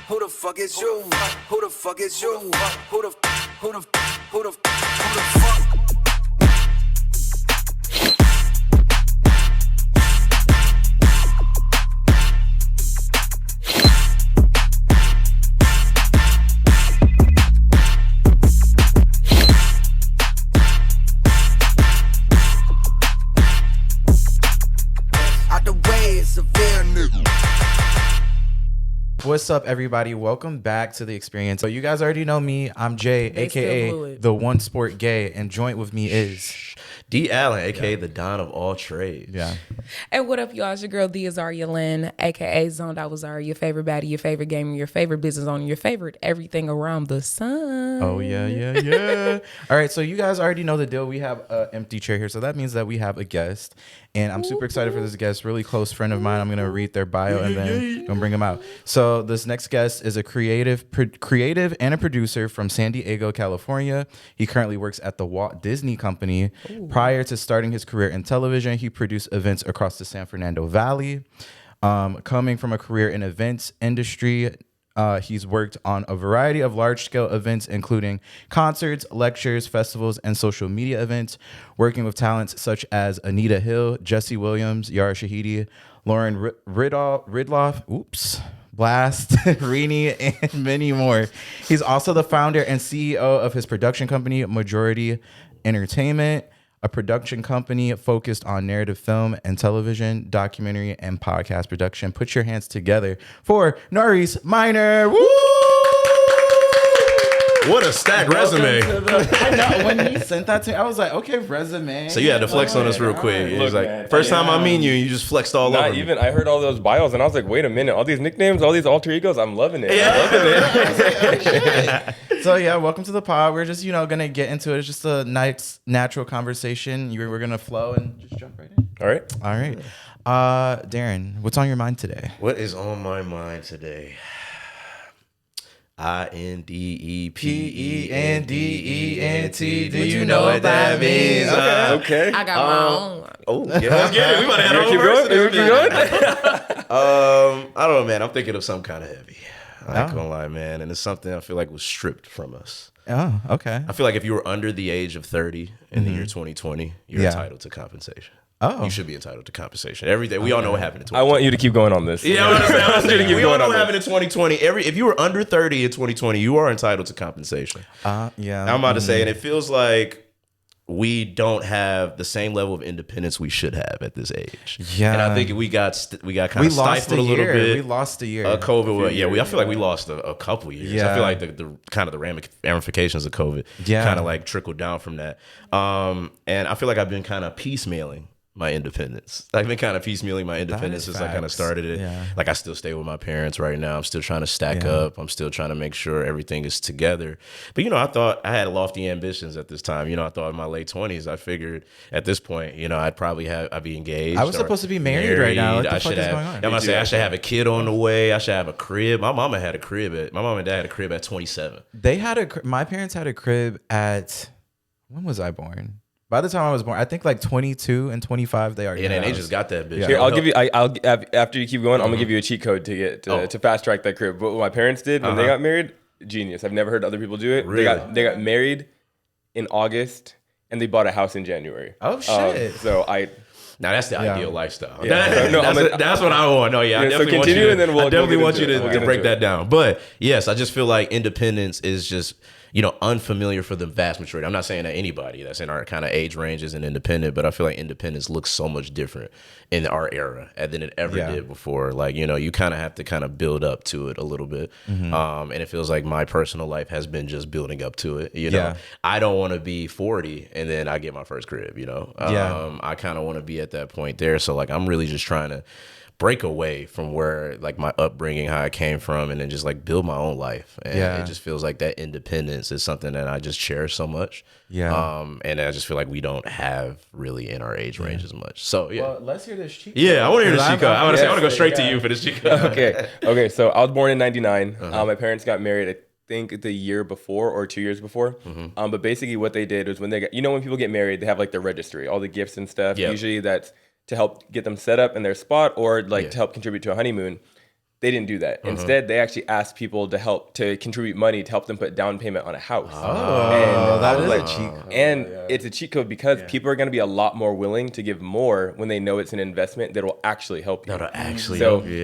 Who the fuck is you? Who the fuck is you? Who the fuck? What's up, everybody? Welcome back to The Experience. So you guys already know me. I'm Jay, a.k.a. the One Sport Gay, and joint with me is... D. Allen, a.k.a. the Don of all trades. Yeah. Hey, what up, y'all? It's your girl, Azaria Lynn, a.k.a. Zoned Out with Azaria, your favorite baddie, your favorite gamer, your favorite business owner, your favorite everything around the sun. Oh, yeah. All right, so you guys already know the deal. We have an empty chair here, so that means that we have a guest. And I'm super excited for this guest, really close friend of mine. I'm going to read their bio and then I'm going to bring them out. So this next guest is a creative and a producer from San Diego, California. He currently works at the Walt Disney Company. Ooh. Prior to starting his career in television, he produced events across the San Fernando Valley. Coming from a career in events industry, he's worked on a variety of large-scale events, including concerts, lectures, festivals, and social media events, working with talents such as Anita Hill, Jesse Williams, Yara Shahidi, Lauren Ridloff, Blast, Rini, and many more. He's also the founder and CEO of his production company, Majority Entertainment, a production company focused on narrative film and television, documentary, and podcast production. Put your hands together for Naurice Minor. Woo! What a stacked resume. I know. When he sent that to me, I was like, okay, resume. So you had to flex on us real quick. It was like, man, first time I meet you, you just flexed all over me. I heard all those bios, and I was like, wait a minute. All these nicknames, all these alter egos, I'm loving it. Yeah. I'm loving it. So, yeah, welcome to the pod. We're just, going to get into it. It's just a nice, natural conversation. We're going to flow and just jump right in. All right. Darren, what's on your mind today? What is on my mind today? INDEPENDENT. Do you know what that means? Okay. I got my own. Oh, yeah. Let's get it. We about to have our own verse. I don't know, man. I'm thinking of something kind of heavy. I ain't gonna lie, man. And it's something I feel like was stripped from us. Oh, okay. I feel like if you were under the age of 30 in the year 2020, you're entitled to compensation. Oh, you should be entitled to compensation. Every day, we all know what happened in 2020. I want you to keep going on this. Yeah, I want you to keep going. We all know what happened in 2020. If you were under 30 in 2020, you are entitled to compensation. Yeah. I'm about to say, and it feels like we don't have the same level of independence we should have at this age. Yeah, and I think we got kind of stifled a little bit. We lost a year. COVID. I feel like we lost a couple years. Yeah. I feel like the kind of the ramifications of COVID kind of like trickled down from that. And I feel like I've been kind of piecemealing my independence. I've been kind of piecemealing my independence since I kind of started it. Yeah. Like I still stay with my parents right now. I'm still trying to stack up. I'm still trying to make sure everything is together. But I thought I had lofty ambitions at this time. I thought in my late 20s, I figured at this point, I'd be engaged. I was supposed to be married right now. What the fuck is going on? I'm gonna say I should have a kid on the way. I should have a crib. My mom and dad had a crib at 27. My parents had a crib at, when was I born? By the time I was born, I think like 22 and 25, they already. Yeah, and they just got that bitch. Yeah. Here, I'll give you. I'll after you keep going, I'm gonna give you a cheat code to get to fast track that crib. But what my parents did when they got married, genius. I've never heard other people do it. Really? They got married in August and they bought a house in January. Oh shit! Now that's the ideal lifestyle. Yeah. That's what I want. No, yeah, I definitely want you. I definitely want you to break that down. But yes, I just feel like independence is just unfamiliar for the vast majority. I'm not saying that anybody that's in our kind of age range isn't independent, but I feel like independence looks so much different in our era than it ever did before. Like, you kind of have to kind of build up to it a little bit. Mm-hmm. And it feels like my personal life has been just building up to it. I don't want to be 40 and then I get my first crib, I kind of want to be at that point there. So like, I'm really just trying to break away from where like my upbringing, how I came from, and then just like build my own life. And it just feels like that independence is something that I just cherish so much. Yeah. And I just feel like we don't have really in our age range as much. So well, let's hear this cheat code. Yeah, I want to hear this cheat code. I want to go straight to you for this cheat code. Okay. So I was born in 99. My parents got married I think the year before or 2 years before. Mm-hmm. But basically what they did was when they got, when people get married, they have like their registry, all the gifts and stuff. Yep. Usually that's to help get them set up in their spot or to help contribute to a honeymoon. They didn't do that. Instead, they actually asked people to contribute money to help them put down payment on a house. Oh, that is a cheat code. And it's a cheat code because people are going to be a lot more willing to give more when they know it's an investment that will actually help you. That'll actually so help you.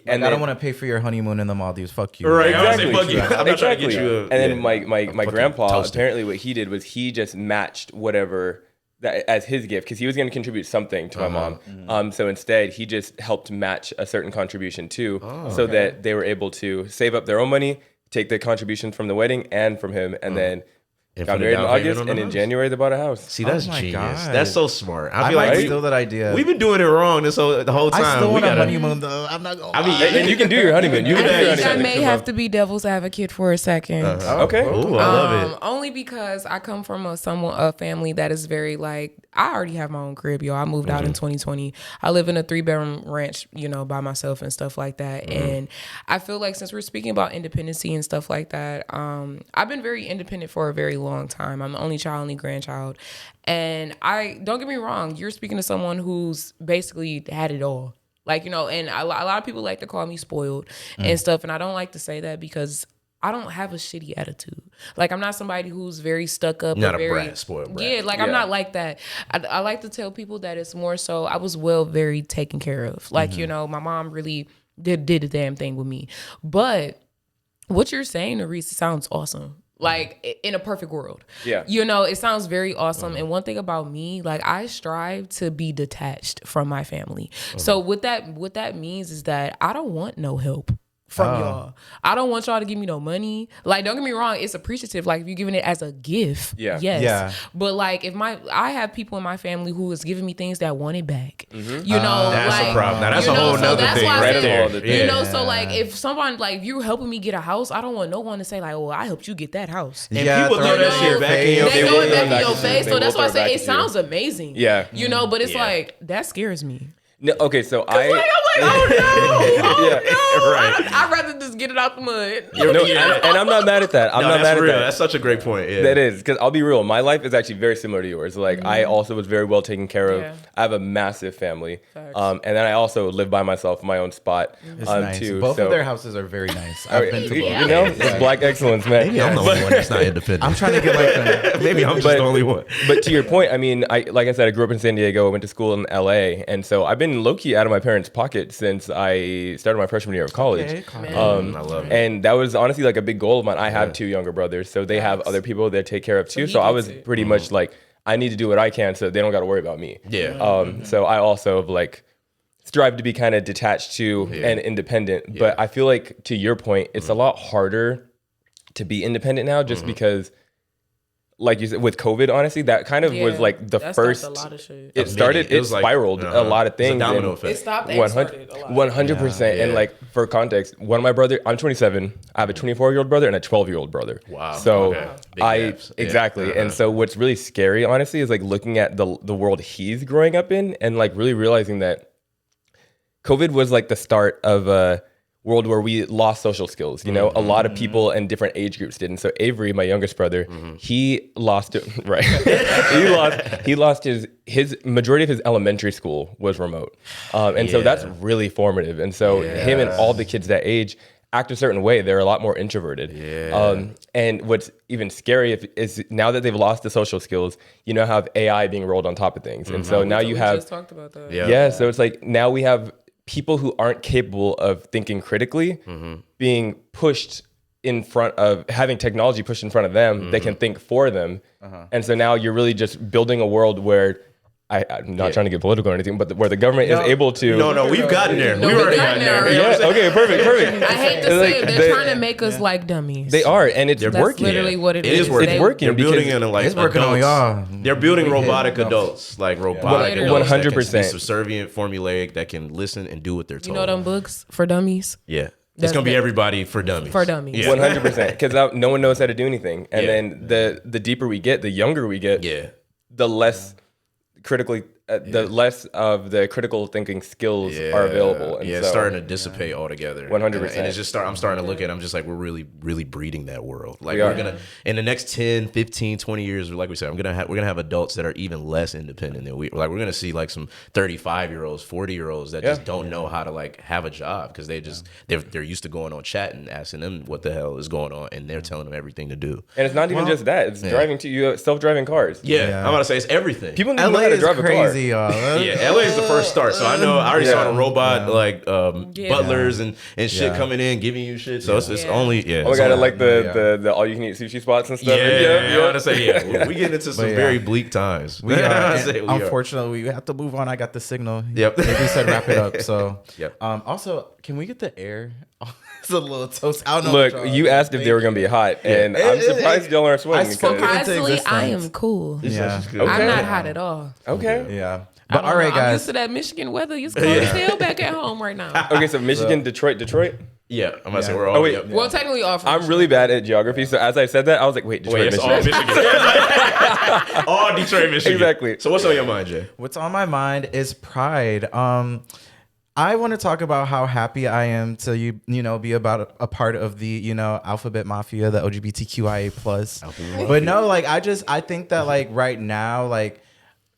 Yeah. I don't want to pay for your honeymoon in the Maldives. Fuck you. Right. Exactly. Fuck you. I'm not trying to get you and then my grandpa, apparently what he did was he just matched whatever that as his gift because he was going to contribute something to my mom. So instead, he just helped match a certain contribution too, that they were able to save up their own money, take the contributions from the wedding and from him, and then got married in August, and in January they bought a house. See, that's genius. God. That's so smart. I might steal that idea. We've been doing it wrong the whole time. I still want a honeymoon though. I'm not gonna. And you can do your honeymoon. I may have to be devil's advocate for a second. Okay. Ooh, I love it. Only because I come from a family that is very like, I already have my own crib, yo. I moved out in 2020. I live in a 3-bedroom ranch, by myself and stuff like that. And I feel like since we're speaking about independency and stuff like that, I've been very independent for a very long time. I'm the only child, only grandchild. And don't get me wrong, you're speaking to someone who's basically had it all. Like, and a lot of people like to call me spoiled and stuff. And I don't like to say that because I don't have a shitty attitude. Like, I'm not somebody who's very stuck up. Not or a brat, spoiled brat. Yeah, like, I'm not like that. I like to tell people that it's more so I was very taken care of. Like, my mom really did the damn thing with me. But what you're saying, Naurice, sounds awesome. Like, in a perfect world. Yeah. It sounds very awesome. And one thing about me, like, I strive to be detached from my family. So what that means is that I don't want no help from y'all. I don't want y'all to give me no money. Like, don't get me wrong, it's appreciative. Like, if you're giving it as a gift, yes. Yeah. But like, I have people in my family who is giving me things that I want it back. That's a problem. Now that's a whole so nother that's thing why I right said, there. So like, if someone like, if you're helping me get a house, I don't want no one to say like, oh, I helped you get that house. And people throw that shit back in your face. They throw it back in your face. So that's why I say it sounds amazing. Yeah. But it's like, that scares me. No, okay, so I'm like, oh no, Right. I'd rather just get it out the mud. And I'm not mad at that. I'm not mad at that. That's such a great point. Yeah. That is, because I'll be real, my life is actually very similar to yours. Like, I also was very well taken care of. Yeah. I have a massive family. And then I also live by myself in my own spot. It's nice. too. Both of their houses are very nice. I've been to both. It's black excellence, man. Maybe I'm the only one that's not independent. I'm trying to get like them. Maybe I'm just the only one. But to your point, I mean, like I said, I grew up in San Diego. I went to school in LA. And so I've been low-key out of my parents' pocket since I started my freshman year of college. I love it. And that was honestly like a big goal of mine. I have 2 younger brothers, so they have other people they take care of too. So I was pretty much like, I need to do what I can so they don't got to worry about me. Yeah. So I also like strive to be kind of detached to and independent. But I feel like, to your point, it's a lot harder to be independent now just because, like you said, with COVID, honestly, that kind of was like the first. A lot of shit. It started. It spiraled a lot of things. It's a domino effect. It stopped and started a lot. 100%. And like, for context, one of my brothers, I'm 27. I have a 24-year-old brother and a 12-year-old brother. Wow. So Big gaps. exactly. And so what's really scary, honestly, is like looking at the world he's growing up in and like really realizing that COVID was like the start of a world where we lost social skills. A lot of people in different age groups did. And so Avery, my youngest brother, he lost it. Right. he lost his majority of his elementary school was remote. And so that's really formative. And so him and all the kids that age act a certain way. They're a lot more introverted. And what's even scary is now that they've lost the social skills, have AI being rolled on top of things. And so now you have, just talked about that. yeah. So it's like, now we have people who aren't capable of thinking critically being pushed in front of, having technology pushed in front of them, they can think for them. And so now you're really just building a world where, I'm not trying to get political or anything, but where the government is able to. No, we've gotten there. We've already gotten there. Yeah, okay, perfect. I hate to say it, they're trying to make us like dummies. They are, and it's That's working. literally what it It is. is working. It's working. They're building in like It's working on y'all. They're building robotic adults, like robotic adults. 100%. That can be subservient, formulaic, that can listen and do what they're told. You know them books for dummies? Yeah. It's going to be everybody for dummies. For dummies. Yeah. 100%, because no one knows how to do anything. And then the deeper we get, the younger we get, the less critically the less of the critical thinking skills are available. And it's so, starting to dissipate altogether. 100%. And it's just I'm starting to look at it, I'm just like, we're really, really breeding that world. Like We are. we're going to, in the next 10, 15, 20 years, like we said, we're going to have adults that are even less independent than we're going to see like some 35-year-olds, 40-year-olds that just don't know how to like have a job because they're used to going on chat and asking them what the hell is going on, and they're telling them everything to do. And it's not even just that. It's driving to you self-driving cars. Yeah, I'm about to say it's everything. People need to know how to drive a car. y'all. Yeah, LA is the first start. So I already saw the robot like butlers and shit coming in giving you shit. So it's only Oh my god, I like the all you can eat sushi spots and stuff. I'm about to say we get into some very bleak times. We are. Unfortunately, we have to move on. I got the signal. Yep. We said wrap it up. So Yep. Also, can we get the air? It's a little toast. I don't know. Look, you asked if they were gonna be hot, and I'm surprised y'all aren't sweating. Surprisingly, I am cool. Yeah. Okay. I'm not hot at all. Okay. Yeah. But all right, I'm guys. used to that Michigan weather. It's cold as hell back at home right now. Okay, so Michigan, Detroit. Yeah, I'm gonna say we're all. Oh, wait. Well, technically, all from I'm really bad at geography, so as I said that, I was like, wait, Detroit, It's Michigan. all Michigan. All Detroit, Michigan. Exactly. So what's on your mind, Jay? What's on my mind is pride. I want to talk about how happy I am to be about a part of the alphabet mafia, the LGBTQIA plus. But no, like I think that like right now, like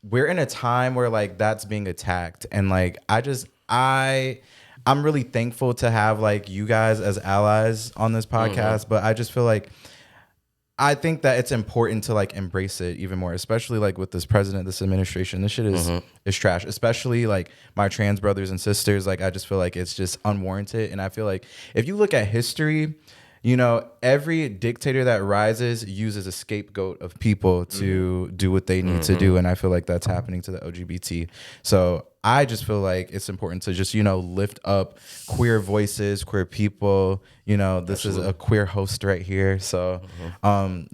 we're in a time where like that's being attacked, and like I'm really thankful to have like you guys as allies on this podcast, but I just feel like I think that it's important to like embrace it even more, especially like with this president, this administration. This shit is trash, especially like my trans brothers and sisters. Like I just feel like it's just unwarranted. And I feel like if you look at history, every dictator that rises uses a scapegoat of people to do what they need to do. And I feel like that's happening to the LGBT. So I just feel like it's important to just, lift up queer voices, queer people. This is a queer host right here. So, and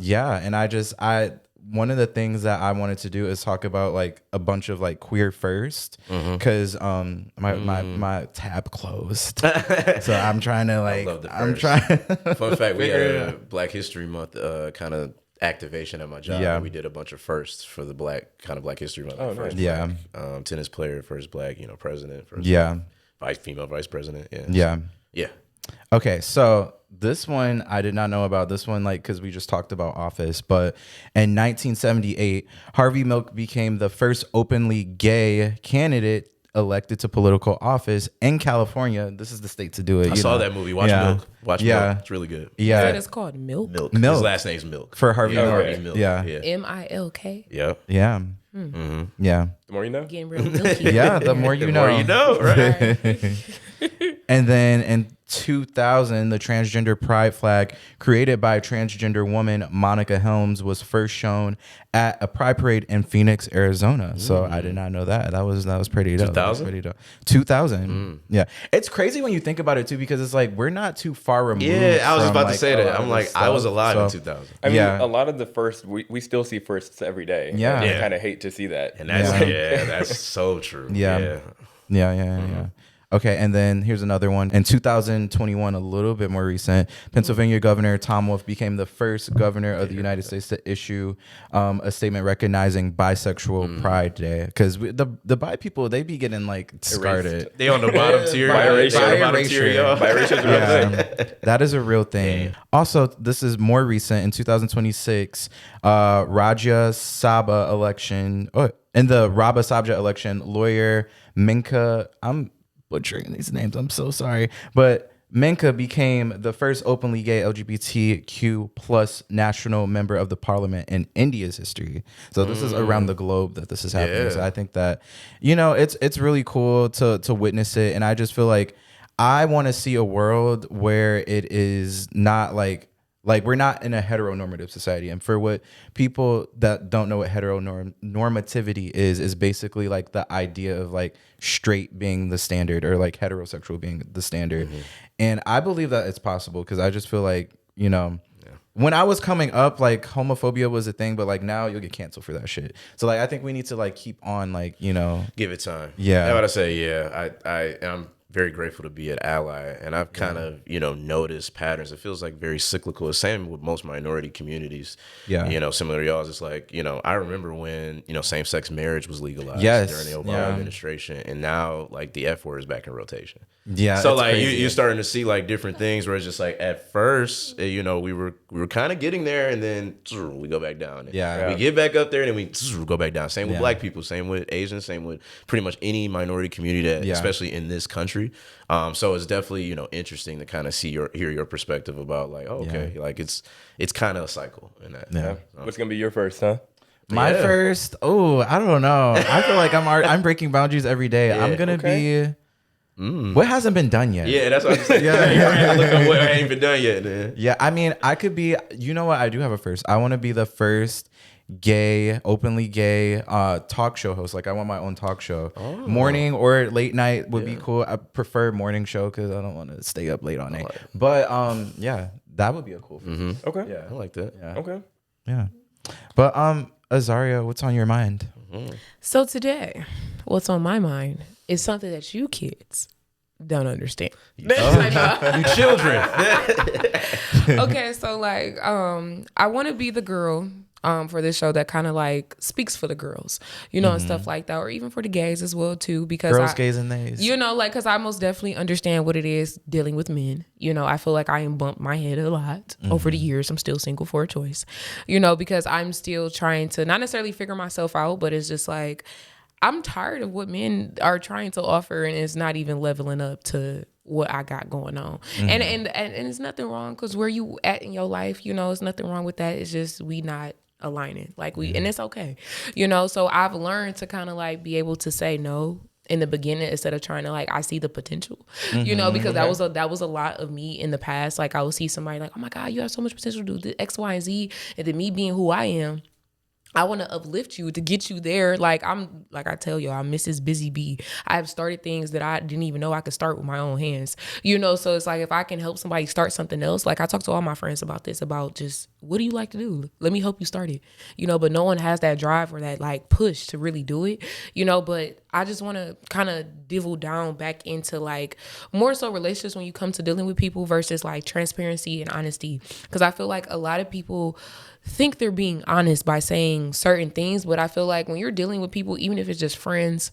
one of the things that I wanted to do is talk about like a bunch of like queer first, because my tab closed, so I'm trying to like Fun fact: we had a Black History Month kind of activation at my job. Yeah. And we did a bunch of firsts for the Black History Month. Oh, first nice. Black, tennis player, first Black, president, first female vice president. Yeah. Okay, so this one I did not know about. This one, like, because we just talked about Office, but in 1978, Harvey Milk became the first openly gay candidate elected to political office in California. This is the state to do it. I saw that movie. Watch Milk. Watch Milk. It's really good. Yeah, That is called Milk. Milk. Milk. His last name's Milk. For Harvey Milk. Harvey Milk. Yeah. Milk. Yeah. Yeah. Yeah. The more you know. Getting real milky. Yeah, the more you know. Or you know, right? And then in 2000, the transgender pride flag created by transgender woman Monica Helms was first shown at a pride parade in Phoenix, Arizona. So I did not know that. That was pretty dope. 2000? 2000. Yeah. It's crazy when you think about it too, because it's like we're not too far removed. Yeah, I was from, about like, to say a that. lot I'm of like, this I was stuff. alive So, in 2000. I mean, Yeah. a lot of the firsts, we still see firsts every day. Yeah. I Yeah. kind of hate to see that. And that's that's so true. Yeah. Yeah. Okay, and then here's another one. In 2021, a little bit more recent, Pennsylvania Governor Tom Wolf became the first governor of the United States to issue a statement recognizing Bisexual Pride Day. Because the bi people, they be getting like discarded. They on the bottom tier. Biracial is a real thing. That is a real thing. Also, this is more recent. In 2026, Rajya Sabha election. In the Rabba Sabha election, lawyer Minka, I'm butchering these names, I'm so sorry, but Minka became the first openly gay LGBTQ plus national member of the parliament in India's history. So this is around the globe that this is happening. Yeah. So I think that, it's really cool to witness it. And I just feel like I want to see a world where it is not like we're not in a heteronormative society. And for what people that don't know what heteronormativity is basically like the idea of like straight being the standard or like heterosexual being the standard. And I believe that it's possible because I just feel like, when I was coming up, like homophobia was a thing, but like now you'll get canceled for that shit. So like I think we need to like keep on like, Give it time. Yeah. I gotta say, I'm very grateful to be an ally, and I've kind of noticed patterns. It feels like very cyclical. Same with most minority communities. Yeah, similar to y'all's. It's like I remember when same-sex marriage was legalized during the Obama administration, and now like the F word is back in rotation. Yeah, so like you're starting to see like different things where it's just like at first we were kind of getting there, and then we go back down. We get back up there, and then we go back down. Same with Black people, same with Asians, same with pretty much any minority community that, especially in this country. So it's definitely interesting to kind of hear your perspective about like like it's kind of a cycle in that. What's gonna be your first, huh? My first, I don't know. I feel like I'm breaking boundaries every day. I'm gonna be. What hasn't been done yet? Yeah, that's what I'm saying. Look at what ain't been done yet. Man. Yeah, I mean, I could be. You know what? I do have a first. I want to be the first openly gay talk show host. Like, I want my own talk show. Morning or late night would be cool. I prefer morning show because I don't want to stay up late on it. But yeah, that would be a cool first. Okay. Yeah, I like that. Yeah. Okay. Yeah. But Azaria, what's on your mind? So today, what's on my mind is something that you kids don't understand. You children. Okay, so like I want to be the girl for this show that kind of like speaks for the girls, and stuff like that, or even for the gays as well too, because Girls, gays, and theys. Like, because I most definitely understand what it is dealing with men. I feel like I am bumped my head a lot over the years. I'm still single for a choice, because I'm still trying to not necessarily figure myself out, but it's just like I'm tired of what men are trying to offer, and it's not even leveling up to what I got going on. And it's nothing wrong, because where you at in your life, it's nothing wrong with that. It's just we not aligning, like and it's okay, so I've learned to kind of like be able to say no in the beginning instead of trying to like I see the potential, because that was a lot of me in the past. Like I would see somebody like, oh my God, you have so much potential to do X, Y, and Z, and then me being who I am, I want to uplift you to get you there. Like I tell y'all, I'm Mrs. Busy Bee. I have started things that I didn't even know I could start with my own hands, so it's like if I can help somebody start something else, like I talk to all my friends about this, about just what do you like to do? Let me help you start it, but no one has that drive or that like push to really do it, but I just want to kind of divil down back into like more so relationships when you come to dealing with people versus like transparency and honesty. Because I feel like a lot of people think they're being honest by saying certain things, but I feel like when you're dealing with people, even if it's just friends,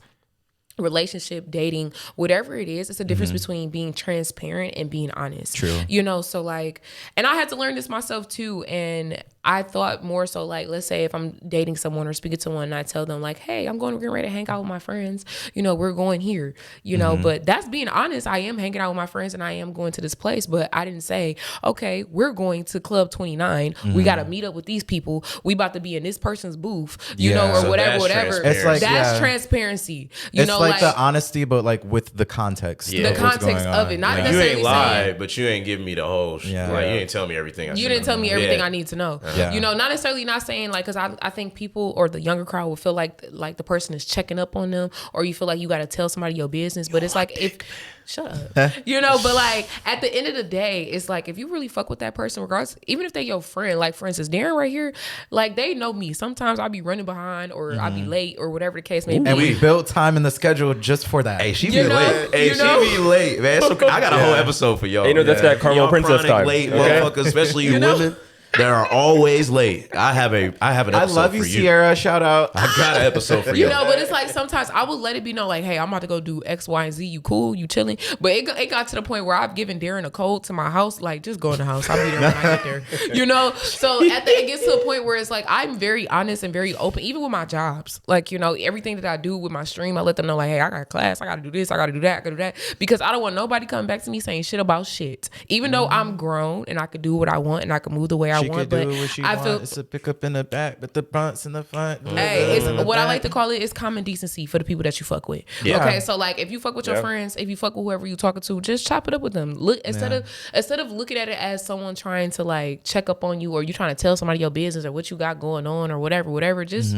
relationship, dating, whatever it is, it's a difference between being transparent and being honest. True. So like, and I had to learn this myself too. And I thought more so like, let's say if I'm dating someone or speaking to someone and I tell them like, hey, I'm getting ready to hang out with my friends, we're going here, but that's being honest. I am hanging out with my friends and I am going to this place, but I didn't say, okay, we're going to Club 29. We got to meet up with these people. We about to be in this person's booth, or So whatever. It's like, that's transparency. It's like the honesty, but like with the context. Yeah. The context of it. Not like, necessarily you ain't lied, saying, but you ain't giving me the whole shit. Yeah. Like you ain't tell me everything. You didn't tell me everything I need to know. Yeah. Not necessarily not saying like, because I think people or the younger crowd will feel like the person is checking up on them, or you feel like you got to tell somebody your business. But it's like if shut up, but like at the end of the day, it's like if you really fuck with that person, regardless, even if they your friend, like for instance, Darren right here, like they know me. Sometimes I'll be running behind or I'll be late or whatever the case may be. And we built time in the schedule just for that. Hey, she be late. Hey, she be late, man. So I got a whole episode for y'all. That's that Carmel Princess time. Late motherfuckers, especially you women. That are always late. I have an episode I love you, for Sierra. Shout out. I got an episode for you. But it's like sometimes I will let it be known, like, hey, I'm about to go do X, Y, and Z. You cool? You chilling? But it got to the point where I've given Darren a code to my house. Like, just go in the house. I'll be there when I get there. So it gets to a point where it's like I'm very honest and very open, even with my jobs. Like, everything that I do with my stream, I let them know, like, hey, I got class. I got to do this. I got to do that. I got to do that. Because I don't want nobody coming back to me saying shit about shit. Even though I'm grown and I could do what I want and I can move the way I want. But I feel it's a pickup in the back, but the front's in the front. Hey, it's what I like to call it is common decency for the people that you fuck with. Yeah. Okay, so like if you fuck with your friends, if you fuck with whoever you talking to, just chop it up with them. Look instead of looking at it as someone trying to like check up on you or you trying to tell somebody your business or what you got going on or whatever. Just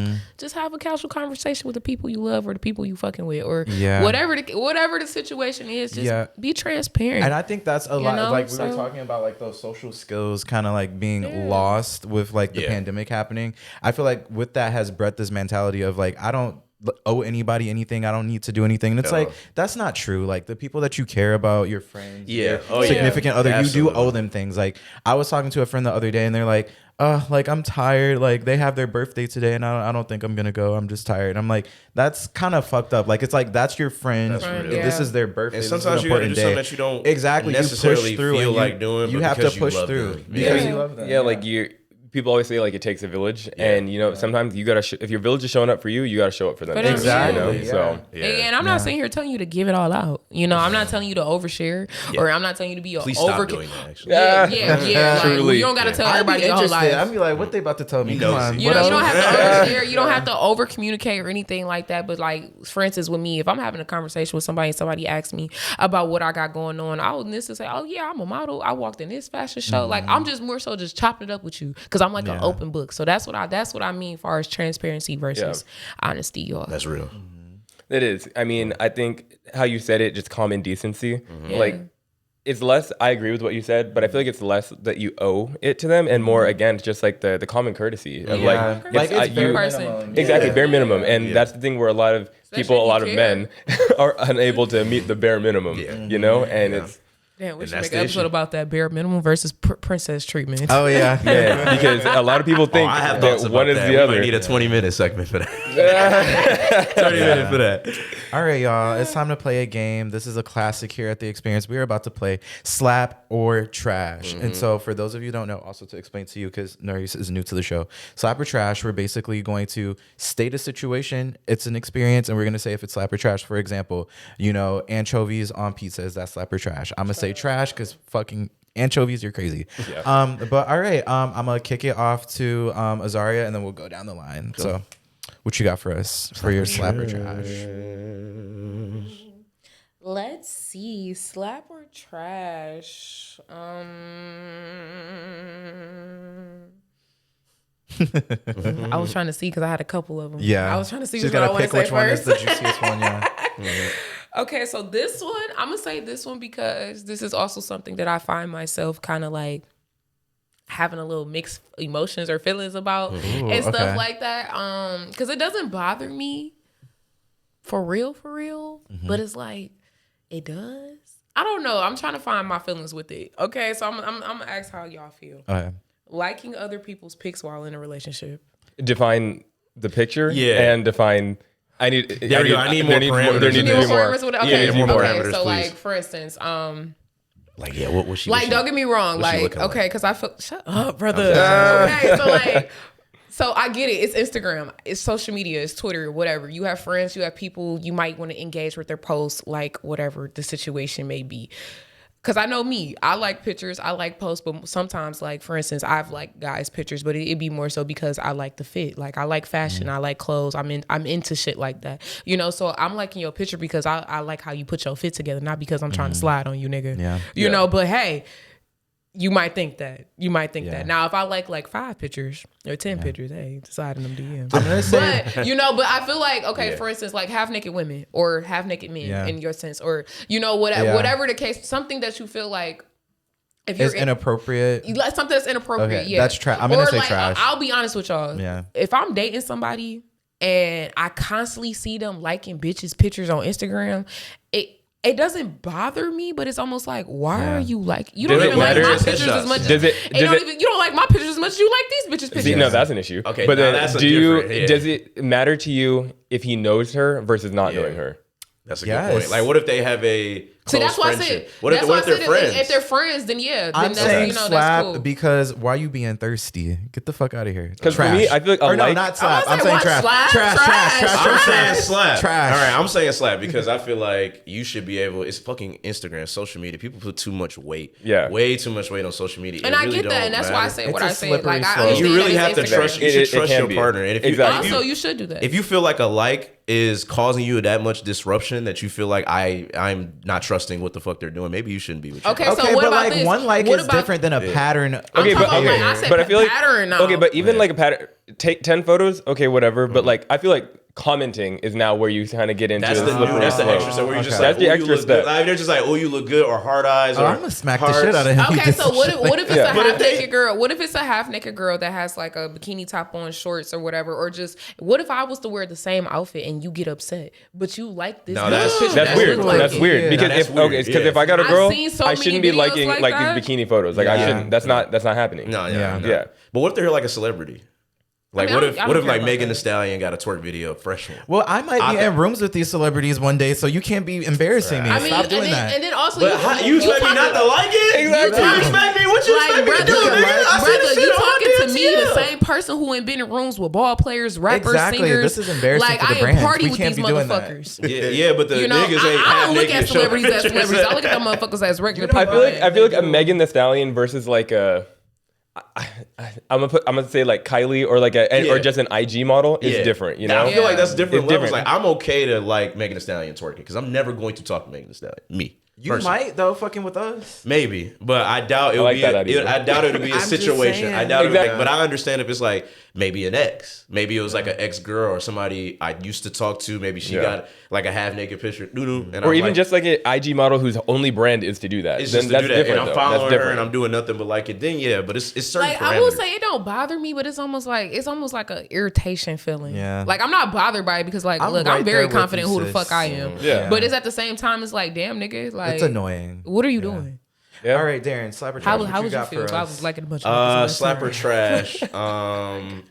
have a casual conversation with the people you love or the people you fucking with or whatever the situation is. Just be transparent. And I think that's a lot. Like we were talking about like those social skills, kind of like being lost with like the pandemic happening. I feel like with that has bred this mentality of like I don't owe anybody anything. I don't need to do anything. And it's like, that's not true. Like the people that you care about, your friends, your significant other, Absolutely. you do owe them things. Like I was talking to a friend the other day and they're like, like I'm tired. Like they have their birthday today and I don't think I'm going to go. I'm just tired. And I'm like, that's kind of fucked up. Like, it's like, that's your friend. This is their birthday. And sometimes you got to do something that you don't necessarily necessarily feel like doing. You have to push through because you love them. Yeah, like people always say like it takes a village, and you know sometimes you gotta if your village is showing up for you, you gotta show up for them. Exactly. You know? So and I'm not sitting here telling you to give it all out. You know, I'm not telling you to overshare, or I'm not telling you to be a Please over. stop doing that. Actually. Like, you don't gotta tell everybody your whole life. I'd be like, what they about to tell me? Come on. You know, you don't have to overshare. You don't have to over communicate or anything like that. But like, for instance, with me, if I'm having a conversation with somebody and somebody asks me about what I got going on, I would necessarily say, oh yeah, I'm a model. I walked in this fashion show. Like I'm just more so just chopping it up with you because I'm like an open book. So that's what I mean as far as transparency versus honesty, y'all. That's real. it is. I mean, I think how you said it, just common decency. Like it's less, I agree with what you said, but I feel like it's less that you owe it to them and more, again, just like the common courtesy of like it's bare minimum. Exactly, bare minimum. And that's the thing where a lot of people, a lot of men are unable to meet the bare minimum, you know? And it's, Damn, we should make an episode about that bare minimum versus princess treatment. Oh yeah, man, because a lot of people think I have that one is the other. We need a 20-minute segment for that. 30 minutes for that. All right, y'all. It's time to play a game. This is a classic here at the Experience. We are about to play Slap or Trash. And so for those of you who don't know, also to explain to you, because Naurice is new to the show, Slap or Trash, we're basically going to state a situation. It's an experience, and we're going to say if it's slap or trash. For example, you know, anchovies on pizza, is that slap or trash? I'm going to say trash because fucking anchovies, you're crazy. But all right, I'm going to kick it off to Azaria, and then we'll go down the line. So what you got for us for your slap or trash? Let's see, slap or trash. I was trying to see because I had a couple of them. Yeah, I was trying to see she's what I gonna want to pick say which one is first. the juiciest one. Yeah. Okay, so this one, I'm gonna say this one because this is also something that I find myself kind of like having a little mixed emotions or feelings about and stuff like that. Because it doesn't bother me for real, but it's like it does. I don't know. I'm trying to find my feelings with it. Okay, so I'm gonna ask how y'all feel. Liking other people's pics while in a relationship. Define the picture and define. I need more parameters. There need to be more. Okay, more parameters, so please. Like for instance, like what was she? Like don't get me wrong, like okay, because I feel shut up, brother. Okay, so like. So I get it. It's Instagram. It's social media. It's Twitter, whatever. You have friends. You have people. You might want to engage with their posts, like whatever the situation may be. Because I know me. I like pictures. I like posts. But sometimes, like, for instance, I've liked guys' pictures. But it'd be more so because I like the fit. Like, I like fashion. I like clothes. I'm into shit like that. You know? So I'm liking your picture because I like how you put your fit together. Not because I'm trying to slide on you, nigga. Yeah. You know? But hey. You might think that. that. Now, if I like 5 pictures or 10 pictures, hey, decide in them DMs. I'm gonna say, but I feel like, okay, for instance, like half naked women or half naked men in your sense, or whatever the case, something that you feel like if you're inappropriate, like something that's inappropriate. Okay, that's trash. I'm gonna say like, trash. I'll be honest with y'all. Yeah. If I'm dating somebody and I constantly see them liking bitches' pictures on Instagram, it doesn't bother me, but it's almost like, why are you like? You don't even like my pictures as much. You don't like my pictures as much as you like these bitches' pictures. See, no, that's an issue. Okay, but then does it matter to you if he knows her versus not knowing her? That's a good point. Like, what if they have a close that's why friendship? I said. What if they're friends? If they're friends, then yeah. I'm then saying that's, slap that's cool. because why are you being thirsty? Get the fuck out of here. Because for me, I feel like not slap. I'm saying trash. I'm saying slap. Trash. All right, I'm saying slap because I feel like you should be able. It's fucking Instagram, social media. People put too much weight. Yeah, way too much weight on social media. And I get that, and that's why I say what I say. Like I understand. You really have to trust. You should trust your partner. And if also you should do that. If you feel like a like is causing you that much disruption that you feel like I'm not trusting what the fuck they're doing, maybe you shouldn't be with you. Okay, so what but about like this? one like is different than a pattern. Okay, but I said pattern now. Okay, but even like a pattern, take 10 photos, okay, whatever. But like, I feel like commenting is now where you kind of get into That's the the slippery extra slope. step where you're just That's like, the "Oh, extra you look step. good." Like, they're just like, oh, you look good, or hard eyes, or I'm gonna smack the hearts. shit out of him. Okay, so what if it's a But if half naked girl? What if it's a half naked girl that has like a bikini top on, shorts or whatever, or just what if I was to wear the same outfit and you get upset, but you like this? No, that's- picture That's that weird. looks like That's it? weird. Yeah. Because That's if weird. because Yeah. if I got a I've girl, seen so I many shouldn't be videos liking like like that. these bikini photos. Like I Yeah. shouldn't. That's not happening. No, Yeah. no. Yeah. But what if they're like a celebrity? Like, I what don't- if I don't what if care like about Megan that. Thee Stallion got a twerk video, fresh one? Well, I might be in rooms with these celebrities one day, so you can't be embarrassing me. I mean, Stop doing and then, that. and then also But you expect me not to like it? Exactly. You expect me? What you like, expect me to do, brother, nigga? I see this you shit on talking my to me, DMs, the yeah. same person who ain't been in rooms with ball players, rappers, Exactly. singers. This is embarrassing Like for the I brands. am party We with can't these be doing that. motherfuckers. Yeah, but the You know, niggas ain't I half don't look naked at showing celebrities as pictures. celebrities. I look at them motherfuckers as regular people. I feel like a Megan Thee Stallion versus like a. I'm gonna say like Kylie or like or just an IG model is different. You know, I feel like that's Yeah. different It's levels. different. Like I'm okay to like Megan Thee Stallion twerking because I'm never going to talk to Megan Thee Stallion. Me. You personally. might though, fucking with us. Maybe, but I doubt it would like be. that idea. I doubt it would be a I'm just situation. saying. I doubt it. Exactly. Would be, but I understand if it's like maybe an ex. Maybe it was like an ex girl or somebody I used to talk to. Maybe she got like a half naked picture, and or I'm even like, just like an IG model whose only brand is to do that. it's Then just to that's do that, different. and I'm though. That's following her different. and I'm doing nothing but like it. Then yeah, but it's certain Like parameters. I will say, it don't bother me, but it's almost like an irritation feeling. Yeah. Like I'm not bothered by it because like, I'm look, right I'm there very with confident you, who the sis. fuck I am. Yeah. But it's at the same time, it's like, damn, nigga, like It's annoying. what are you doing? Yeah. All right, Darren, slapper. How trash, what would you got feel for if I us? was liking a bunch of Slapper trash.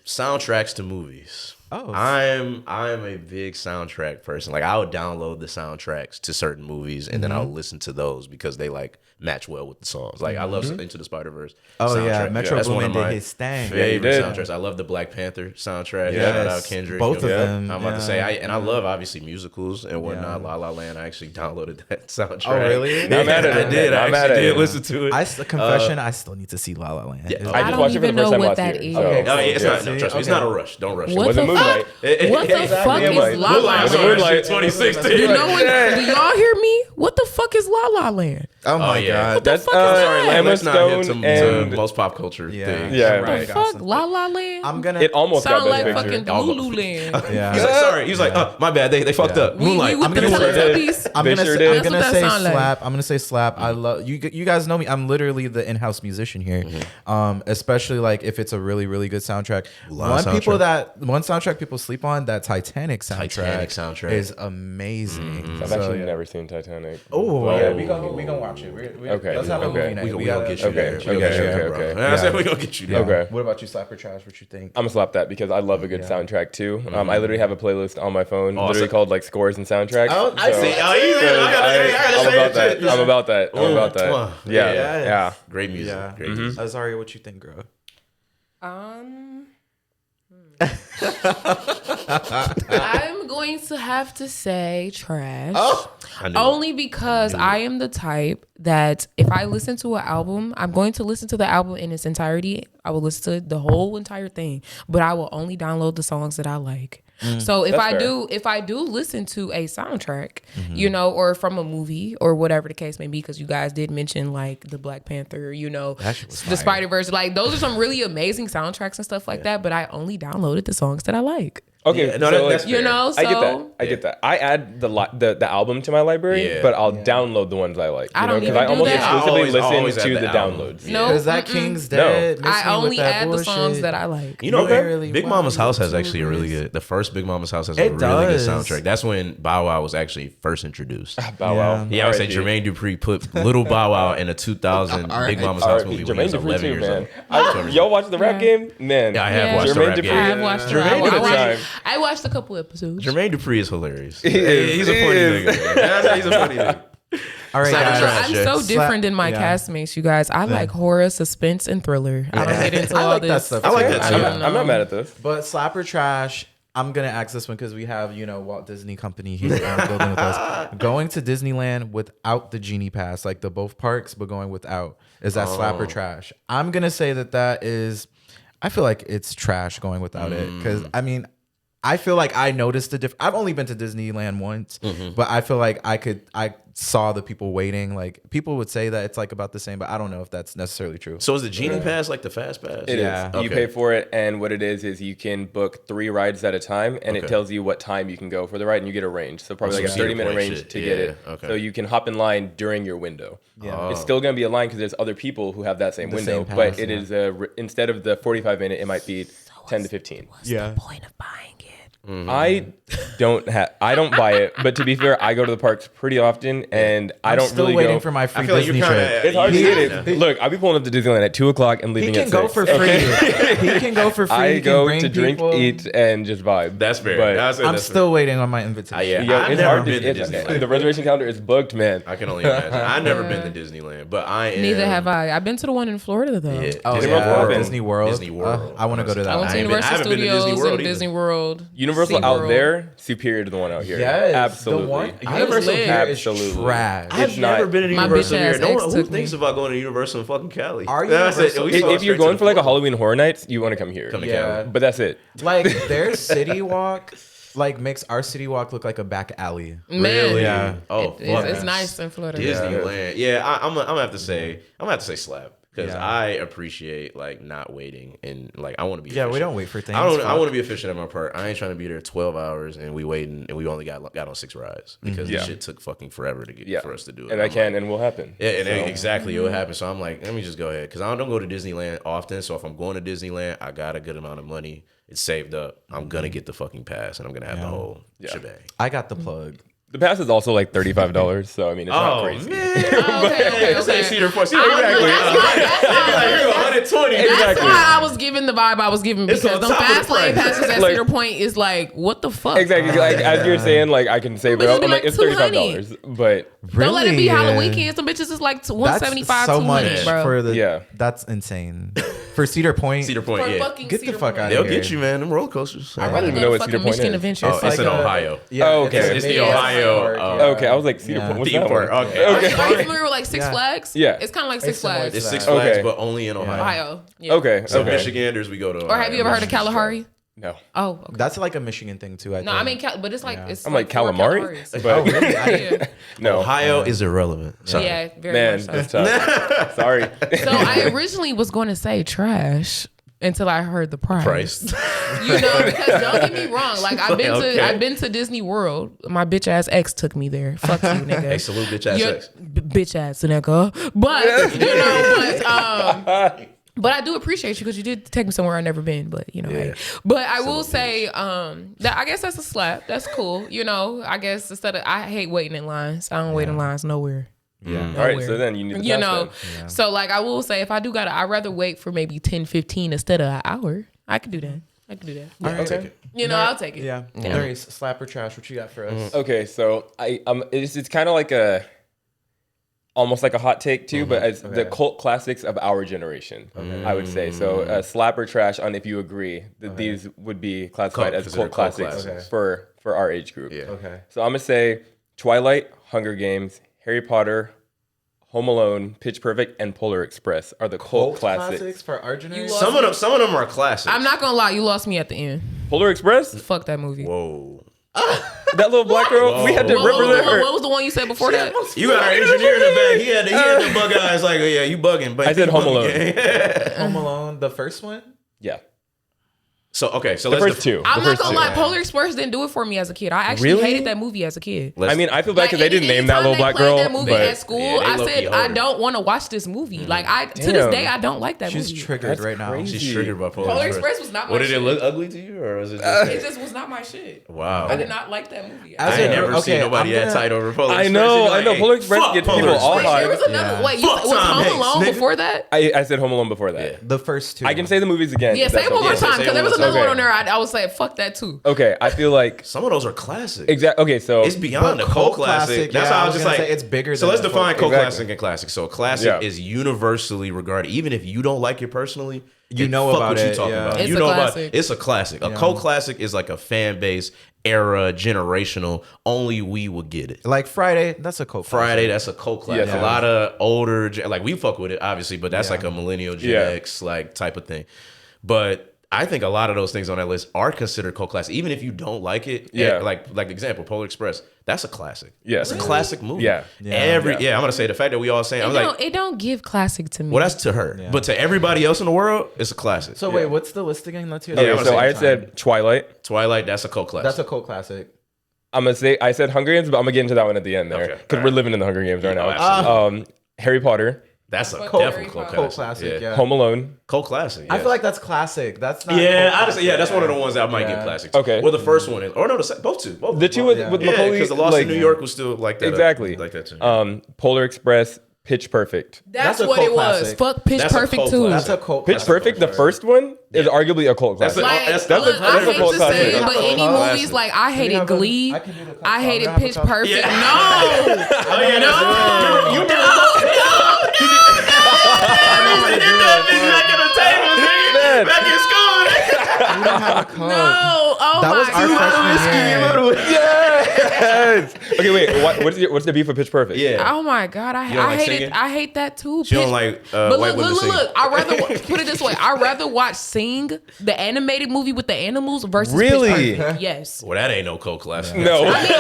Soundtracks to movies. Oh. I'm a big soundtrack person. Like I would download the soundtracks to certain movies and then I'll listen to those because they like match well with the songs. Like I love Into the Spider-Verse. Oh yeah, soundtrack. Metro That's one Boomin of did my his thing. favorite did. soundtracks. I love the Black Panther soundtrack. Yes. Shout out Kendrick. Both of Yeah. them, I'm about yeah. to say, I love obviously musicals and whatnot. Yeah. La La Land. I actually downloaded that soundtrack. Oh, really? Not mad at it. I did. Not I mad actually at did it. listen to it. Confession, I still need to see La La Land. Yeah. It's- I I just don't watched it for the even first know time what last that year. is. so- No, yeah, it's Yeah, not. see? No, trust me. It's Okay. not a rush. Don't rush. What Was the it Moonlight? fuck? What the fuck is Moonlight. La La Moonlight. Land? Moonlight. 2016. You know what? Do y'all hear me? What the fuck is La La Land? Oh my yeah. god. That's fuck is that? Emma Let's not hit Stone to and most pop culture Yeah. thing. Yeah. The Right. fuck? La La Land? I'm gonna. it almost Sound got like Best fucking Picture. Lululand. Yeah. He's like, sorry. He's like, my bad. They fucked up. Moonlight. We I'm with gonna the say- Teletubbies. I'm They gonna sure say, did. I'm That's gonna what that say sound like. slap. I'm gonna say slap. I love you. You guys know me. I'm literally the in-house musician here. Especially like if it's a really really good soundtrack. One soundtrack people sleep on. That Titanic soundtrack is amazing. I've So, actually yeah. never seen Titanic. Oh But- yeah, we gonna watch it. Okay, Let's have a okay. movie night. We We gonna gotta get you okay, there. We gonna okay, get you okay, there, bro. okay. I said we gonna get you there. Okay. What about you, slapper trash? What you think? I'm gonna slap that because I love a good soundtrack too. I literally have a playlist on my phone, literally so- called like scores and soundtracks. I see. So- Oh, he's so I'm about that. that. I'm about that. I'm about that. Mwah. Yeah, Yes. yeah. Great music. Yeah. Great music. Azaria, what you think, girl? I'm going to have to say trash. I knew Only because I am the type that if I listen to an album, I'm going to listen to the album in its entirety. I will listen to the whole entire thing, but I will only download the songs that I like. So if That's I do listen to a soundtrack, you know, or from a movie or whatever the case may be, because you guys did mention like the Black Panther, you know, the Spider-Verse, like those are some really amazing soundtracks and stuff like that. But I only downloaded the songs that I like. Okay, Yeah, no, so that's like, You know, so I get that. I get that. I add the album to my library, Yeah. but I'll download the ones I like. I You know, don't because even I do almost that. I exclusively always listen add to the the album. downloads. No, Is that King's Dead? Miss I Me with only that add the songs bullshit? that I like. You know, You ain't really Big Mama's wild House has to actually a really raise. good. The first Big Mama's House has a It really does. good soundtrack. That's when Bow Wow was actually first introduced. Bow Wow. Yeah, I would say R.I.P. Jermaine Dupri put Little Bow Wow in a 2000 Big Mama's House R.I.P. movie when he was Jermaine Dupri 11 too, years man. old. Y'all watch the rap Yeah. game? Man. Yeah, I have Yeah. watched the Jermaine rap Dupri- game. I have watched the Jermaine rap. did a time. I watched a couple episodes. Jermaine Dupri is hilarious. is. He's a He funny is. nigga. Man. He's a funny nigga. All right, Slapper guys. trash. I'm so Slap- different than my yeah. castmates, you guys. I like horror, suspense, and thriller. I don't get into I all like that this. stuff, I like too. that I too. don't I'm know. not mad at this. But slapper trash. I'm gonna ask this one because we have Walt Disney Company here on the building with us. Going to Disneyland without the genie pass, like the both parks, but going without, is that slapper trash? I'm gonna say that is. I feel like it's trash going without it because I mean, I feel like I noticed the difference. I've only been to Disneyland once, but I feel like I saw the people waiting. Like people would say that it's like about the same, but I don't know if that's necessarily true. So is the Genie Pass like the Fast Pass? It is. Okay. You pay for it, and what it is you can book 3 rides at a time, and it tells you what time you can go for the ride, and you get a range. So probably like a 30-minute range to get it. Okay. So you can hop in line during your window. Yeah. It's still going to be a line because there's other people who have that same The window, same pass, but it is instead of the 45-minute, it might be 10 to 15. What's the point of buying it? I don't buy it, but to be fair, I go to the parks pretty often, and I don't still really waiting go. for my free I feel like Disney you're kinda- trip. It's hard to Yeah. get it. Look, I'll be pulling up to Disneyland at 2:00 and leaving He at can go 6. for free. He can go for free. I He can go bring to drink, people. eat, and just vibe. That's fair. But I'm still waiting on my invitation. Yeah, Yo, I've it's never hard been to to Disneyland. The reservation calendar is booked, man. I can only imagine. I've never been to Disneyland, but I am. Neither have I. I've been to the one in Florida though. Yeah, Oh, Disney yeah. World. Disney World. Disney World. I want to go to that. I went to I haven't Universal been to Disney Studios World and either. Disney World. Universal out SeaWorld. there, superior to the one out here. Yes, Absolutely. The one, I Universal was lit. here is Absolutely. trash. I've It's never not- been to My Universal bitch here. ass No ex one who took me. thinks about going to Universal in fucking Cali. Are That's it. Universal- We saw it If you're straight going to for like a Florida. Halloween Horror Nights, you want to come here. Come to Yeah. Cali. But that's it. Like their city walk, like makes our city walk look like a back alley. Man, Really? Yeah. Oh, it's nice in Florida. Disneyland. Yeah, I'm gonna have to say slap because Yeah. I appreciate like not waiting and like I want to be. Yeah, we efficient. don't wait for things. I Fuck. want to be efficient at my part. I ain't trying to be there 12 hours and we waiting and we only got on 6 rides because Yeah. this shit took fucking forever to get Yeah. for us to do it. And I'm that can like, and will happen. yeah, and exactly it will happen. So I'm like, let me just go ahead because I don't go to Disneyland often. So if I'm going to Disneyland, I got a good amount of money. It's saved up. I'm gonna get the fucking pass and I'm gonna have the whole shebang. I got the plug. The pass is also like $35, so I mean, it's not crazy. man. Oh, okay. Say Cedar Point. I was- Exactly. that's why- 120. That's Exactly. why I was giving the vibe I was giving It's because on the top of the fast lane price. passes at Like- Cedar Point is like, what the fuck? Exactly. Like as you're saying, like I can save But it it'd up. be I'm like, like it's $35, but Don't let it be Really? Halloween weekends. Some bitches is like That's 175, so 200, much bro. for the. Yeah. That's insane. For Cedar Point. Cedar Point, For yeah. fucking Get the Cedar fuck Point. out They'll of here. get you, man. Them roller coasters. I'd don't rather even go know to what fucking Cedar Point Michigan is. Adventure. Oh, it's in like a- Ohio. Yeah, Oh, okay. It's the a Ohio, park, oh, okay. I was like, Cedar Yeah. Point. What's Theme that park. one? Okay. Are you Okay. familiar with like Six Yeah. Flags? Yeah. It's kind of like It's Six similar Flags. to It's that. Six Flags, Okay. but only in Ohio. Ohio. Yeah. Okay. So okay. Michiganders, we go to Ohio. Or have you ever heard of Kalahari? No. Oh, okay. That's like a Michigan thing too. I No, think. I mean, but it's like it's I'm like four calamari, Kalaharis. but Oh, really? I- Yeah, no. Ohio is irrelevant. Sorry. yeah, very Man, much so. that's tough. Sorry. So I originally was going to say trash until I heard the price. Price. You know, because don't get me wrong. Like Okay. I've been to Disney World. My bitch ass ex took me there. Fuck you, nigga. Hey, salute bitch ass Your- sex. bitch ass nigga. But you know, but I do appreciate you because you did take me somewhere I've never been. But you know, hey. But I will say, that I guess that's a slap. That's cool. You know, I guess instead of I hate waiting in lines. I don't wait in lines nowhere. Yeah. All right. So then you need the You pass know, then. so like I will say if I do gotta, I'd rather wait for maybe 10, 15 instead of an hour. I could do that. I could do that. All right. I'll take it. You know, I'll take it. Yeah. Naurice, slap or trash? What you got for us? Okay, so it's kind of like almost like a hot take too, but as the cult classics of our generation, I would say. So slap or trash on if you agree that these would be classified as Considered cult cult classics classics. for our age group. Yeah. Okay. So I'm gonna say Twilight, Hunger Games, Harry Potter, Home Alone, Pitch Perfect, and Polar Express are the cult classics. for our generation. lost- Some of them are classics. I'm not gonna lie, you lost me at the end. Polar Express? Fuck that movie. Whoa. That little black girl? We had to What was, represent her. what was the one you said before that? You got our engineer in the back. He had the bug eyes like, yeah, you bugging. But I said you Home bugging. Alone. Home Alone, the first one. Yeah. So okay, so The let's first two. I'm The not first gonna two. lie, Polar Express didn't do it for me as a kid. I actually Really? hated that movie as a kid. I mean, I feel bad Like, because they didn't name that little black girl. That movie But at school, Yeah, they I low-key said I harder. don't want to watch this movie. Like to this Damn. day, I don't like that She's movie. triggered That's right now. crazy. she's triggered by Polar Polar Express. Express was not my What did shit. it look ugly to you, or was it just? It just was not my shit. Wow. I did not like that movie. As I ain't a- never seen okay, nobody I'm that gonna- tight over Polar I Express. know, You're I know. hey, Polar Express fuck gets Polar people all Express. hot. There was another. Yeah. Wait, Fuck was Tom Home Hanks, Alone nigga. before that? I said Home Alone before that. The first two. I can say the movies again. Yeah, if say that's it one more okay. time say because it there was one more another time. one on there. I would say fuck that too. Okay, I feel like Some of those are classics. exactly. Okay, so It's beyond a cult classic. That's yeah, how I I was was just gonna like, say it's bigger So than let's a define cult- cult Exactly. classic and classic. So a classic Yeah. is universally regarded, even if you don't like it personally. You then know fuck about what you it, talking yeah. about. It's You a know classic. about it's a classic. A Yeah. cult classic is like a fan base era, generational. Only we will get it. Like Friday, that's a cult. Friday, that's a cult classic. Yeah. A lot of older, like we fuck with it, obviously, but that's Yeah. like a millennial Gen Yeah. X like type of thing. But I think a lot of those things on that list are considered cult classic, even if you don't like it. Yeah. Like example, Polar Express. That's a classic. Yeah. It's a classic movie. Yeah. I'm gonna say the fact that we all saying, It don't give classic to me. well, that's to her, but to everybody else in the world, it's a classic. So wait, what's the list again? Let's hear. Okay, so I said Twilight. Twilight, that's a cult classic. That's a cult classic. I said Hunger Games, but I'm gonna get into that one at the end there Okay, because we're living in the Hunger Games right now. absolutely. Harry Potter, That's a Cult- definitely cult Cult classic. classic. Yeah. Home Alone. Cult classic. I yeah. feel like that's classic. That's not. Yeah, cult honestly, yeah, that's one of the ones that I might Yeah. get classics. Okay. Well, the first one is, or no, both two. Both. The two with Macaulay, because the Lost like, in New York was still like that. exactly Like that too. Polar Express, Pitch Perfect. That's That's a what cult it was. classic. Fuck Pitch That's a Perfect cult too. classic. That's a cult. Pitch classic. Perfect, the first one, is arguably a cult That's classic. Like, That's look, that's I a hate cult to classic. say it, but That's a any cult movies classic. like I hated have a- Glee, I can do the cult I song. hated You have a Pitch cult- Perfect. Yeah. No, Oh yeah, that's you did back in the table, back in school. We don't have a cult. no. Oh That my was our god. freshman year. Yes. Okay, wait. What's the beef with Pitch Perfect? Yeah. Oh my god, don't I like hate singing? it. I hate that too. She don't Pitch- like But white women singing. look. I rather put it this way. I rather watch Sing, the animated movie with the animals, versus Really? Pitch Perfect. Yes. Well, that ain't no cult classic. No. I mean,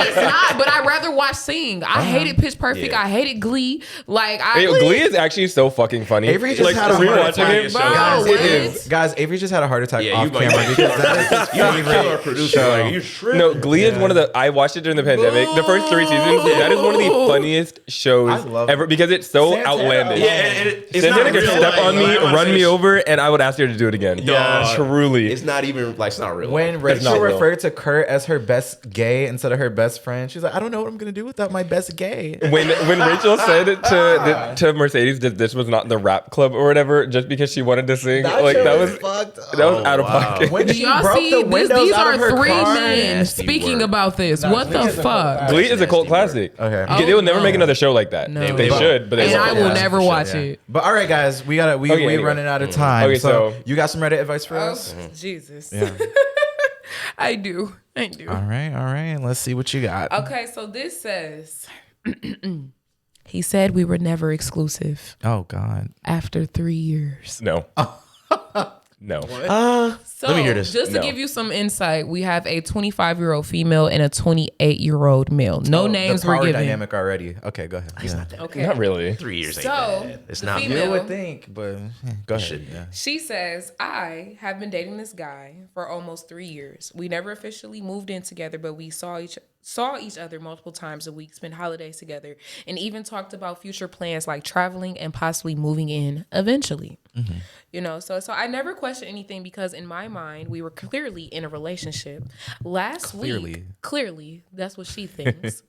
it's not. But I'd rather watch Sing. I hated Pitch Perfect. Yeah. I hated Glee. Like Hey, Glee is actually so fucking funny. Avery just had a heart rewatching attack. it. Bro, Guys, what? it is. Guys, Avery just had a heart attack Yeah, you off might- camera because that is his You might kill our favorite producer. show. Like, you tripping. No, Glee is one of the. I watched it during the pandemic. The first 3 seasons. That is one of the funniest shows I love ever because it's so Santana outlandish. alone. Yeah, it's Santana not could real step life. on me, Like, I wanna run say me it's- over, and I would ask her to do it again. Dog. Truly. It's not even like it's not real. When life. Rachel not real. referred to Kurt as her best gay instead of her best friend, she's like, I don't know what I'm gonna do without my best gay. When Rachel said to Mercedes that this was not the rap club or whatever, just because she wanted to sing, that was fucked up. that was out of pocket. When Do she y'all broke see the this? windows These out are of her three car. men Nasty speaking word. about this. No, What Glee the is a fuck? cult Glee is a cult Nasty word. classic. Okay. Okay, they will never no. make another show like that. No. They won't. should, but they And won't. I will Yeah, never for sure, watch yeah. it. But all right, guys, we anyway. running out of time. Okay, so so- you got some Reddit advice for Oh, us? Jesus. Yeah. I do. All right. Let's see what you got. Okay, so this says he said we were never exclusive Oh God. after 3 years. No. No. So, Let me hear this. just to No. give you some insight, we have a 25-year-old female and a 28-year-old male. No names the were power given. dynamic already. Okay, go ahead. Yeah. Okay. Not really. 3 years ain't So, bad. It's the not female- You would think, but go ahead. should be. Yeah. She says, I have been dating this guy for almost 3 years. We never officially moved in together, but we saw each other multiple times a week, spent holidays together, and even talked about future plans like traveling and possibly moving in eventually. Mm-hmm. You know, so I never questioned anything because in my mind, we were clearly in a relationship. Last week, clearly, that's what she thinks.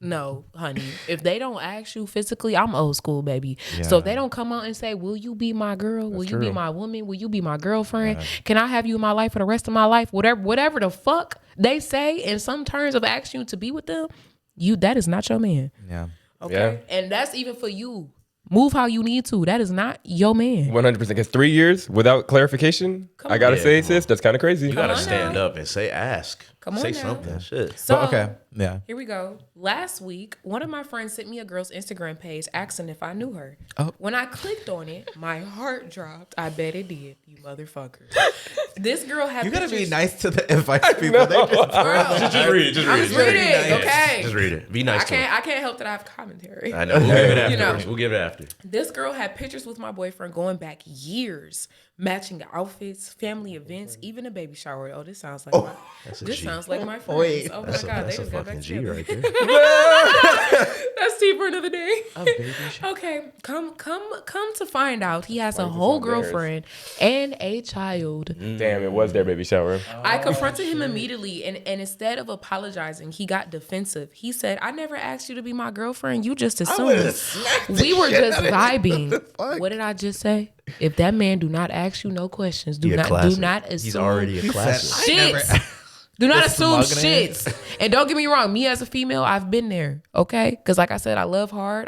No, honey. If they don't ask you physically, I'm old school, baby. So if they don't come out and say, will you be my girl? Will you be my woman? Will you be my girlfriend? Can I have you in my life for the rest of my life? Whatever the fuck they say in some terms of asking you to be with them, that is not your man. Yeah. Okay. And that's even for you. Move how you need to. That is not your man. 100%. Because 3 years without clarification, I gotta on. say, Yeah, sis, that's kind of crazy. You gotta on stand now. up and ask. Come on say now. something. Shit. So, But okay. Yeah. Here we go. Last week, one of my friends sent me a girl's Instagram page asking if I knew her. Oh. When I clicked on it, my heart dropped. I bet it did, you motherfucker. This girl had You gotta be pictures- nice to the advice people. They just Girl, Just read it. Just I'm read just it. reading it, okay? Just read it. Be nice to him. I can't help that I have commentary. I know. We'll give it after. You know. We'll give it after. This girl had pictures with my boyfriend going back years, matching outfits, family events, even a baby shower. Oh, this sounds like this sounds like my friends. Wait. Oh my god, they That's a just got back fucking G together. right there. That's tea for another day. a baby shower. Okay, come to find out, he has a whole girlfriend and a child. Damn, it was their baby shower. I confronted him immediately, and instead of apologizing, he got defensive. He said, "I never asked you to be my girlfriend. You just assumed we were just vibing." What did I just say? If that man do not ask you no questions, do not assume. He's already a classic. Shit. Do not assume smuggling. shit. And don't get me wrong, me as a female, I've been there, okay? Because like I said, I love hard.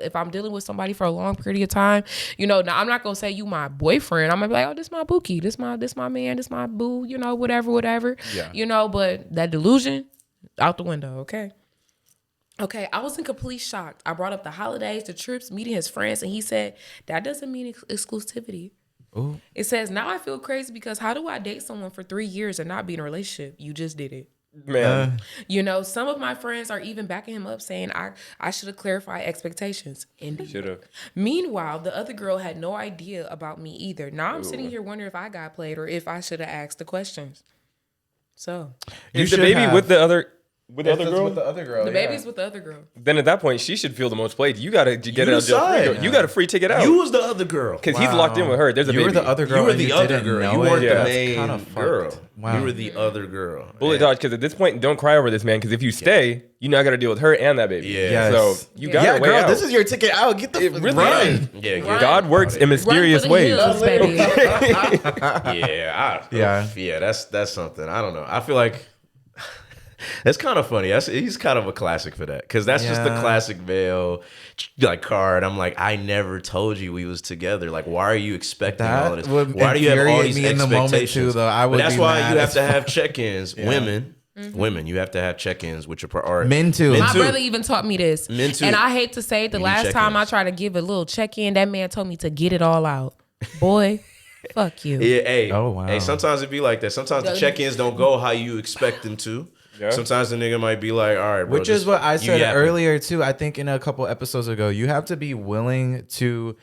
If I'm dealing with somebody for a long period of time, you know, now I'm not going to say you my boyfriend. I'm going to be like, oh, this my bookie. This my man. This my boo, you know, whatever. Yeah. You know, but that delusion, out the window, okay? Okay, I was in complete shock. I brought up the holidays, the trips, meeting his friends, and he said, that doesn't mean exclusivity. Ooh. It says, now I feel crazy because how do I date someone for 3 years and not be in a relationship? You just did it. Man. Some of my friends are even backing him up saying I should have clarified expectations. Indeed. Should have. Meanwhile, the other girl had no idea about me either. Now I'm sitting here wondering if I got played or if I should have asked the questions. So Is the baby with the other girl? With the other girl. the baby's with the other girl. Then at that point, she should feel the most played. You got to get You a decide. You got a free ticket out. You was the other girl. Because he's locked in with her. There's a You baby. were the other girl. You were and the other didn't girl. know You it? weren't the That's main kinda fucked. girl. Wow. You were the other girl. Bullet dodge, because at this point, don't cry over this, man. Because if you stay, you now got to deal with her and that baby. Yeah. Yes. So you got Yeah, to way girl, out. this is your ticket out. Get the really run. is. Yeah, Right. God works in mysterious Run for the ways. hills, baby. Yeah. That's something. I don't know. I feel like that's kind of funny. He's kind of a classic for that, because that's just the Yeah. classic Vale like card. I'm like, I never told you we was together. Like, why are you expecting That all this? would Why do you have all infuriate these me in the moment, expectations? too, though. I would But that's be why mad you have as to have fuck. check-ins. Women, you have to have check-ins with your partner. Men too. My brother even taught me this. Men too. And I hate to say it, the You need last time I check-ins. tried to give a little check-in, that man told me to get it all out. Boy, fuck you. Yeah, hey, Oh, wow. hey, sometimes it be like that. Sometimes the check-ins don't go how you expect them to. Yeah. Sometimes the nigga might be like, all right, bro. Which is what I you said yapping. earlier too. I think in a couple episodes ago, you have to be willing to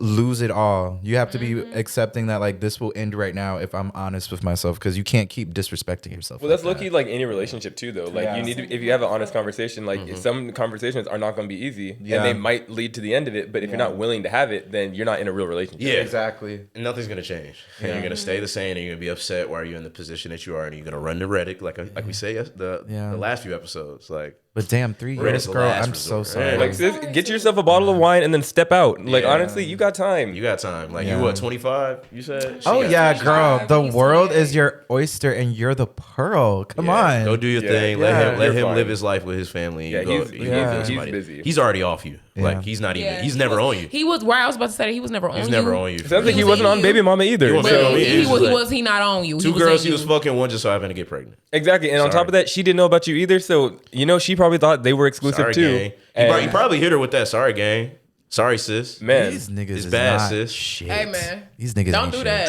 lose it all. You have to be accepting that like this will end right now if I'm honest with myself, because you can't keep disrespecting yourself. Well, that's low-key like any relationship too, though. Like you need to, if you have an honest conversation, like some conversations are not going to be easy, Yeah. and they might lead to the end of it. But if you're not willing to have it, then you're not in a real relationship. Yeah. Exactly. Nothing's gonna change. And you're gonna stay the same, and you're gonna be upset while you're in the position that you are, and you're gonna run to Reddit, like we say the last few episodes. Like, But damn, 3 Reddit's years, the girl. last I'm so resort. sorry. Like, sis, get yourself a bottle of wine and then step out. Like, Yeah. honestly, you got time. you got time. Like, Yeah. you what, 25? You said? Oh She got yeah, 25. girl. The he's world 28. is your oyster and you're the pearl. Come Yeah, on. go do your Yeah. thing. Yeah. Let You're him fine. live his life with his family. Yeah, You go- he's- you go yeah. get his he's money. busy. He's already off you. Yeah. Like, he's not even. Yeah, He's he never was- on you. He was where I was about to say that he was never on He's you. never on you. Sounds like he He was wasn't in on you. baby mama either. You want So- baby mama? He It's was like he not on you. Two was girls in he was you. fucking, one just so happened to get pregnant. Exactly, and on Sorry. top of that, she didn't know about you either. So she probably thought they were exclusive Sorry, too. gang. And- You probably hit her with that. Sorry, gang. Sorry, sis. man, These niggas It's is bad, not sis. shit. Hey man, These niggas don't ain't do shit. that.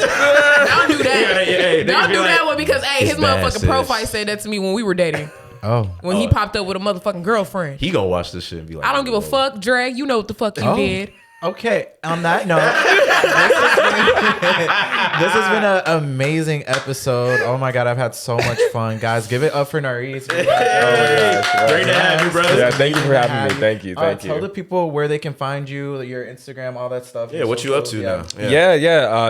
Don't do that. Hey, Don't niggas be do like, that one because his "It's bad, motherfucking sis." profile said that to me when we were dating. Oh. When he popped up with a motherfucking girlfriend. He gonna watch this shit and be like, I don't give a fuck, Dre. You know what the fuck you did. Okay, on that note, this has been an amazing episode. Oh my god, I've had so much fun, guys. Give it up for Naurice. Great to have you, brother. Yeah, thank you for having me. Thank you, thank Tell you. the people where they can find you, your Instagram, all that stuff. Yeah, what you up to now? Yeah.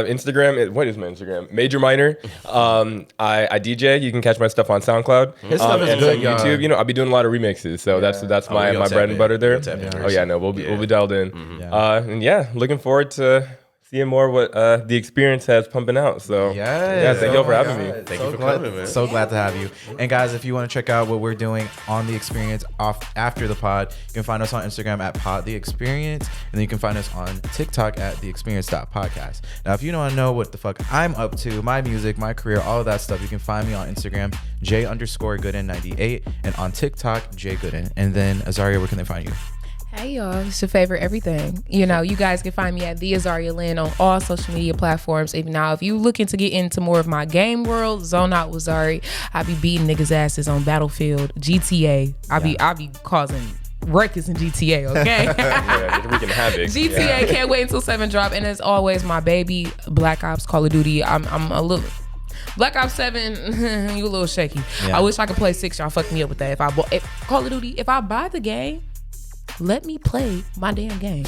Instagram. What is my Instagram? Major Minor. I DJ. You can catch my stuff on SoundCloud. His stuff is and good, on YouTube. I'll be doing a lot of remixes. So that's Oh, my we gonna my tap bread and in. butter there. We'll tap in Oh first. yeah, no, we'll be dialed in. Yeah. And yeah, looking forward to seeing more what the experience has pumping out. So yeah, thank y'all for having me. Thank you for coming, man. So glad to have you. And guys, if you want to check out what we're doing on the experience after the pod, you can find us on Instagram at Pod The Experience, and then you can find us on TikTok at theexperience.podcast. Now, if you want to know what the fuck I'm up to, my music, my career, all of that stuff, you can find me on Instagram, J_Gooden98, and on TikTok, JGooden. And then Azaria, where can they find you? Hey y'all, it's your favorite everything. You guys can find me at the Azaria Lynn on all social media platforms. If you looking to get into more of my game world, Zone Out with Zari. I be beating niggas' asses on Battlefield, GTA. I be causing ruckus in GTA, okay? Yeah, wreaking havoc. GTA, can't wait until 7 drop. And as always, my baby, Black Ops, Call of Duty. I'm a little... Black Ops 7, you a little shaky. Yeah. I wish I could play 6. Y'all fuck me up with that. If Call of Duty, if I buy the game, let me play my damn game.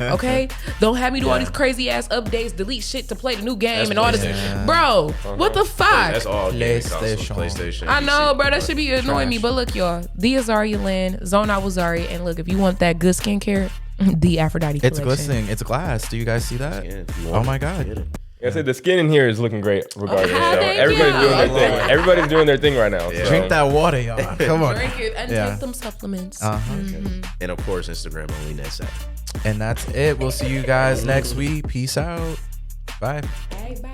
Okay? Don't have me do all these crazy ass updates, delete shit to play the new game That's and all this. PlayStation. Bro, what the fuck? That's all game consoles, PlayStation. PlayStation. I know, PC. bro. That should be annoying me. But look, y'all. The Azaria Lynn, Zone Out with Zari. And look, if you want that good skincare, the Aphrodite It's collection. glistening. It's glass. Do you guys see that? Yeah, if you Oh want my it, god. get it. I said the skin in here is looking great regardless. Oh, So thank everybody's you. doing their thing. Everybody's doing their thing right now. Yeah. So. Drink that water, y'all. Come on. Drink it and Yeah. take them supplements. And of course, Instagram only Nets app. And that's it. We'll see you guys next week. Peace out. Bye. Bye, bye.